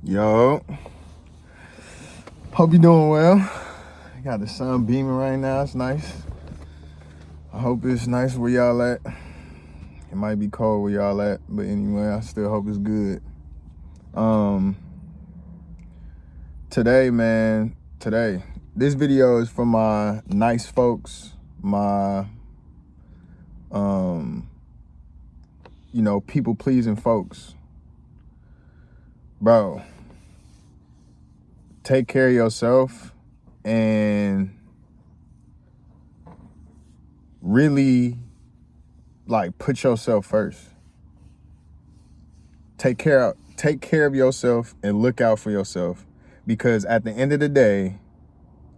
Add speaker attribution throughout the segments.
Speaker 1: Yo, hope you're doing well. Got the sun beaming right now. It's nice. I hope it's nice where y'all at. It might be cold where y'all at, but anyway, I still hope it's good. Today, man, this video is for my nice folks, my, people-pleasing folks. Bro, take care of yourself and really, put yourself first. Take care of yourself and look out for yourself, because at the end of the day,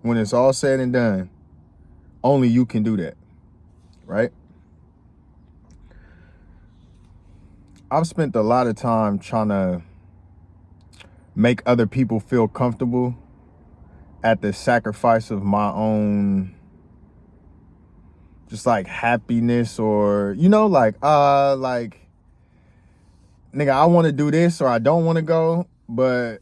Speaker 1: when it's all said and done, only you can do that, right? I've spent a lot of time trying to make other people feel comfortable at the sacrifice of my own just happiness, or nigga, I want to do this or I don't want to go, but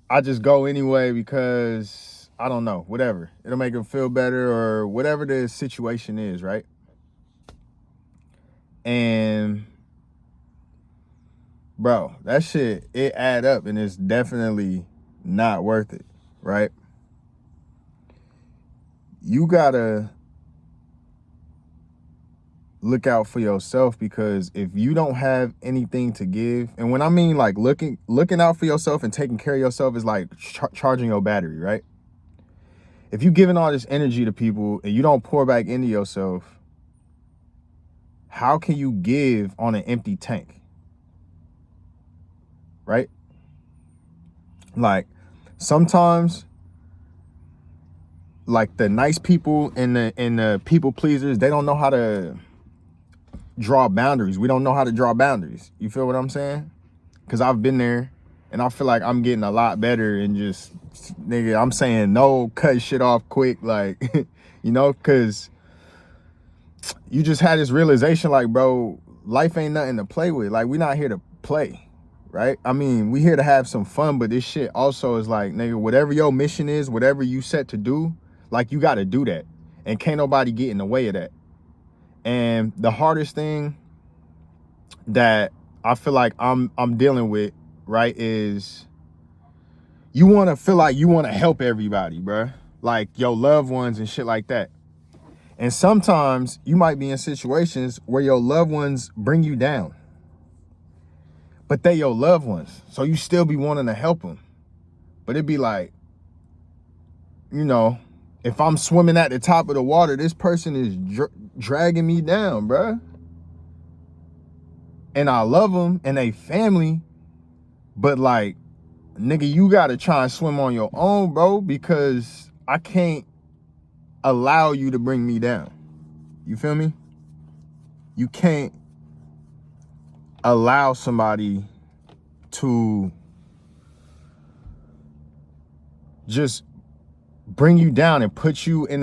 Speaker 1: I just go anyway because I don't know, whatever, it'll make them feel better or whatever the situation is, right? And bro, that shit, it add up, and it's definitely not worth it, right? You gotta look out for yourself, because if you don't have anything to give, and when I mean looking out for yourself and taking care of yourself is like charging your battery, right? If you giving all this energy to people and you don't pour back into yourself, how can you give on an empty tank, right? Sometimes the nice people and the people pleasers, they don't know how to draw boundaries. We don't know how to draw boundaries. You feel what I'm saying? Because I've been there, and I feel like I'm getting a lot better, and just, nigga, I'm saying no, cut shit off quick, because you just had this realization, bro, life ain't nothing to play with. We're not here to play, right? I mean, we here to have some fun, but this shit also is nigga, whatever your mission is, whatever you set to do, you got to do that, and can't nobody get in the way of that. And the hardest thing that I feel like I'm dealing with, right, is you want to feel like you want to help everybody, bruh. Your loved ones and shit like that. And sometimes you might be in situations where your loved ones bring you down, but they your loved ones, so you still be wanting to help them. But it'd be if I'm swimming at the top of the water, this person is dragging me down, bruh. And I love them and they family, but nigga, you gotta try and swim on your own, bro, because I can't allow you to bring me down. You feel me? You can't allow somebody to just bring you down and put you in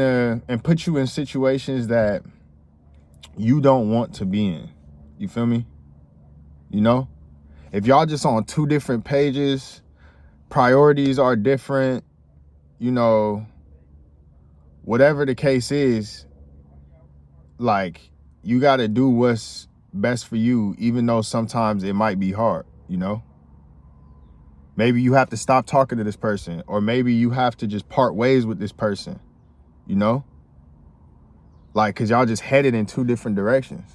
Speaker 1: situations that you don't want to be in. You feel me? If y'all just on two different pages, priorities are different, whatever the case is, you got to do what's best for you, even though sometimes it might be hard, Maybe you have to stop talking to this person, or maybe you have to just part ways with this person, because y'all just headed in two different directions.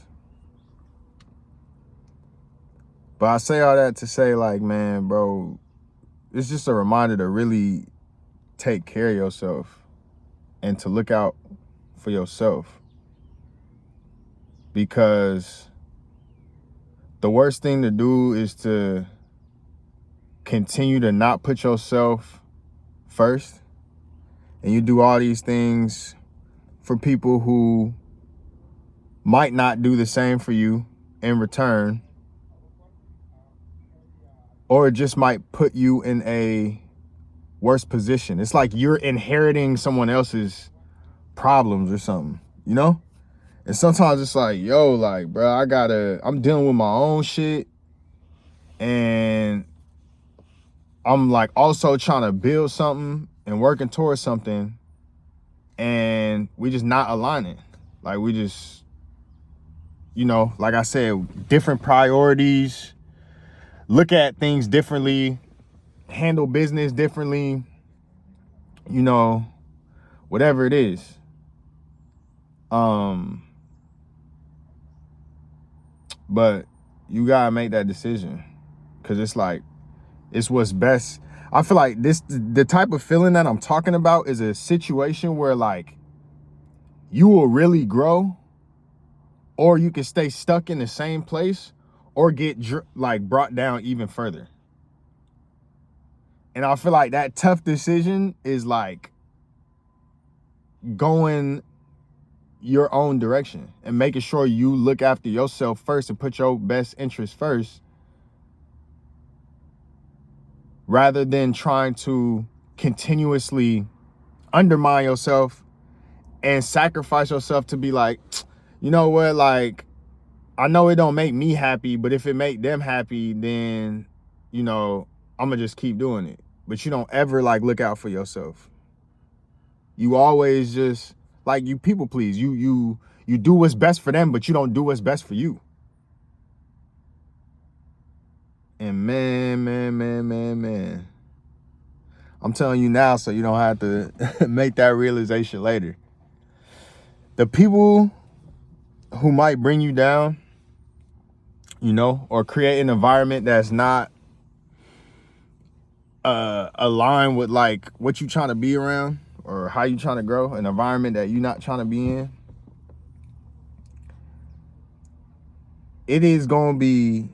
Speaker 1: But I say all that to say, man, bro, it's just a reminder to really take care of yourself and to look out for yourself. Because the worst thing to do is to continue to not put yourself first, and you do all these things for people who might not do the same for you in return, or it just might put you in a worse position. It's like you're inheriting someone else's problems or something, And sometimes it's bro, I'm dealing with my own shit, and I'm like also trying to build something and working towards something, and we just not aligning. Like we just, like I said, different priorities, look at things differently, handle business differently, whatever it is. But you gotta make that decision, because it's like, it's what's best. I feel like the type of feeling that I'm talking about is a situation where like you will really grow, or you can stay stuck in the same place, or get like brought down even further. And I feel like that tough decision is like going your own direction and making sure you look after yourself first and put your best interest first, rather than trying to continuously undermine yourself and sacrifice yourself to be like, you know what, like, I know it don't make me happy, but if it make them happy, then, I'm gonna just keep doing it. But you don't ever like look out for yourself. You always just like, you people please. You do what's best for them, but you don't do what's best for you. And man, I'm telling you now so you don't have to make that realization later. The people who might bring you down, or create an environment that's not aligned with like what you trying to be around or how you trying to grow, an environment that you're not trying to be in, it is going to be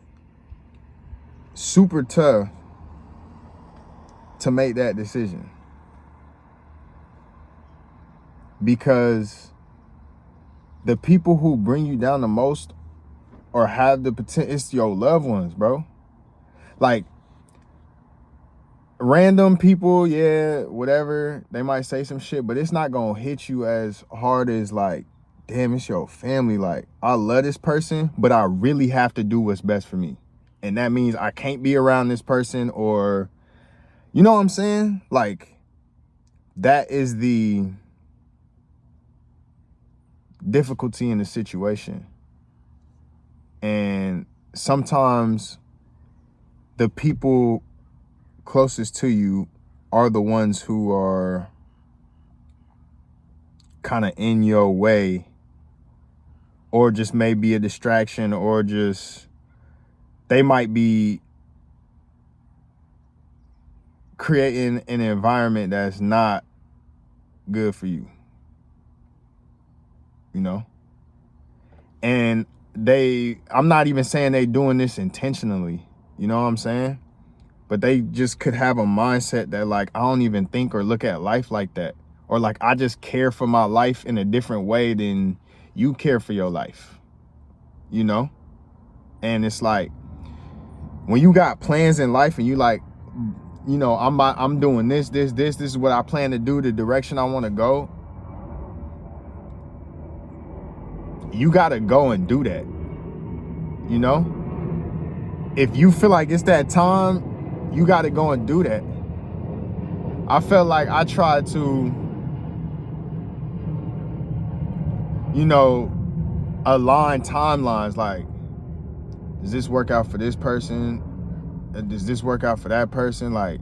Speaker 1: super tough to make that decision, because the people who bring you down the most or have the potential, it's your loved ones, bro. Like, random people, yeah, whatever, they might say some shit, but it's not gonna hit you as hard as like, damn, it's your family. Like, I love this person, but I really have to do what's best for me. And that means I can't be around this person, or, you know what I'm saying? Like, that is the difficulty in the situation. And sometimes the people closest to you are the ones who are kind of in your way, or just may be a distraction, or just they might be creating an environment that's not good for you, and I'm not even saying they doing this intentionally, you know what I'm saying? But they just could have a mindset that like, I don't even think or look at life like that. Or like, I just care for my life in a different way than you care for your life, And it's like, when you got plans in life and you like, I'm doing this is what I plan to do, the direction I want to go. You got to go and do that, If you feel like it's that time, you got to go and do that. I felt like I tried to, align timelines. Like, does this work out for this person? Does this work out for that person? Like,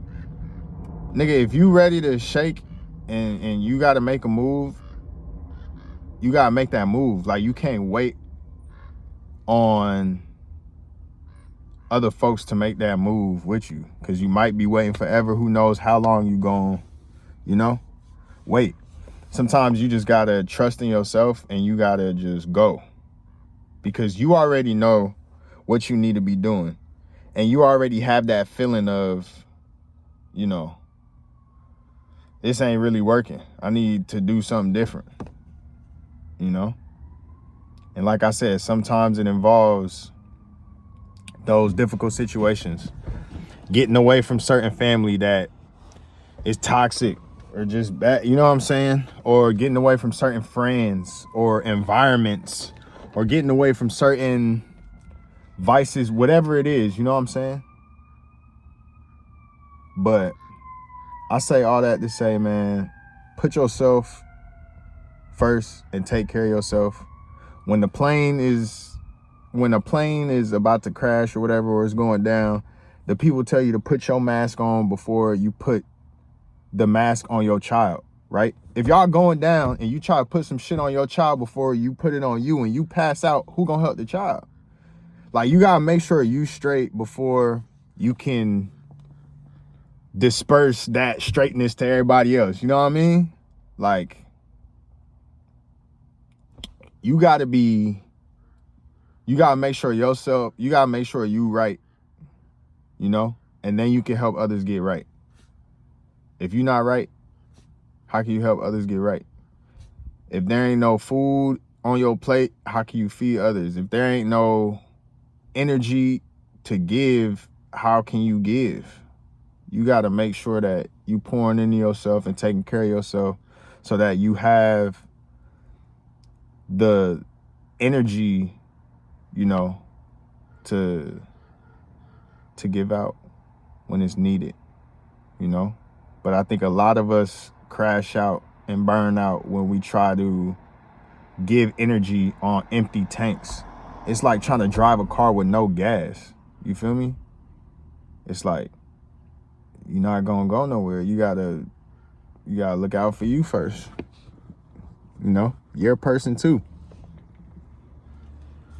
Speaker 1: nigga, if you ready to shake and you got to make a move, you got to make that move. Like, you can't wait on other folks to make that move with you, because you might be waiting forever. Who knows how long you gon', wait. Sometimes you just gotta trust in yourself and you gotta just go, because you already know what you need to be doing, and you already have that feeling of, this ain't really working. I need to do something different, And like I said, sometimes it involves those difficult situations, getting away from certain family that is toxic or just bad, you know what I'm saying? Or getting away from certain friends or environments, or getting away from certain vices, whatever it is, you know what I'm saying? But I say all that to say, man, put yourself first and take care of yourself. When a plane is about to crash or whatever, or it's going down, the people tell you to put your mask on before you put the mask on your child, right? If y'all going down and you try to put some shit on your child before you put it on you and you pass out, who gonna help the child? Like, you gotta make sure you straight before you can disperse that straightness to everybody else. You know what I mean? Like, you gotta make sure yourself, you gotta make sure you right, you know? And then you can help others get right. If you're not right, how can you help others get right? If there ain't no food on your plate, how can you feed others? If there ain't no energy to give, how can you give? You got to make sure that you pouring into yourself and taking care of yourself so that you have the energy, you know, to give out when it's needed, you know? But I think a lot of us crash out and burn out when we try to give energy on empty tanks. It's like trying to drive a car with no gas. You feel me? It's like, you're not gonna go nowhere. You gotta look out for you first. You know, you're a person too.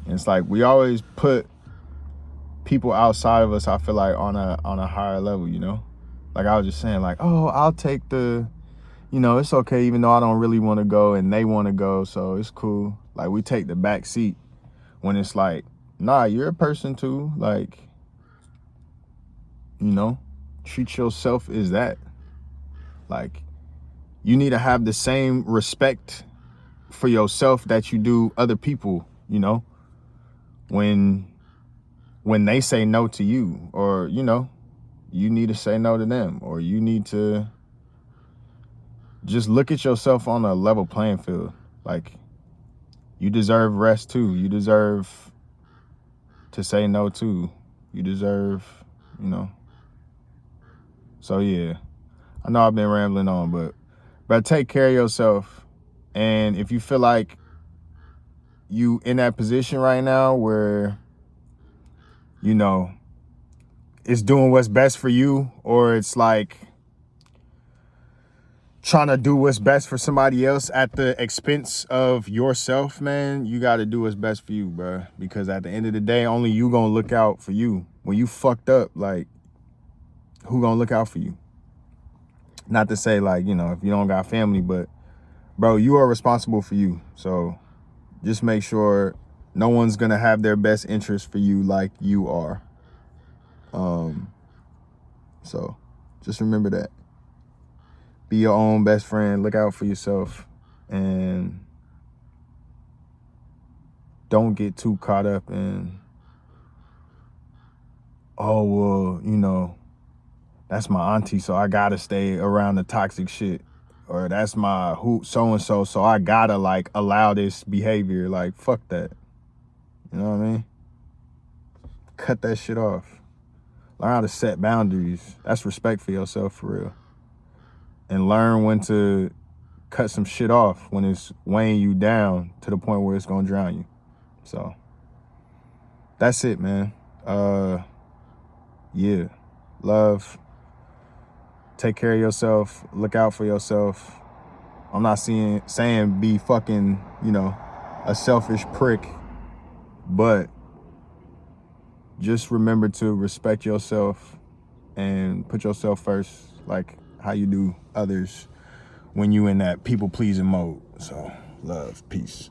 Speaker 1: And it's like we always put people outside of us, I feel like, on a higher level, you know? Like I was just saying, like, oh, I'll take it's okay, even though I don't really want to go and they want to go, so it's cool. Like, we take the back seat when it's like, nah, you're a person too. Like, you know, treat yourself as that. Like, you need to have the same respect for yourself that you do other people, you know, when they say no to you, or, you know, you need to say no to them, or you need to just look at yourself on a level playing field. Like, you deserve rest too. You deserve to say no too. You deserve, you know. So yeah, I know I've been rambling on, but take care of yourself. And if you feel like you in that position right now where, you know, it's doing what's best for you, or it's like trying to do what's best for somebody else at the expense of yourself, man, you got to do what's best for you, bro. Because at the end of the day, only you gonna look out for you. When you fucked up, like, who gonna look out for you? Not to say, like, you know, if you don't got family, but bro, you are responsible for you. So just make sure no one's gonna have their best interest for you like you are. So just remember that. Be your own best friend. Look out for yourself. And don't get too caught up in, oh, well, you know, that's my auntie, so I gotta stay around the toxic shit. Or that's my so-and-so, so I gotta, like, allow this behavior. Like, fuck that. You know what I mean? Cut that shit off. Learn how to set boundaries. That's respect for yourself, for real. And learn when to cut some shit off when it's weighing you down to the point where it's gonna drown you. So that's it, man. Yeah. Love. Take care of yourself. Look out for yourself. I'm not saying be fucking, you know, a selfish prick, but just remember to respect yourself and put yourself first, like how you do others when you in that people pleasing mode. So love, peace.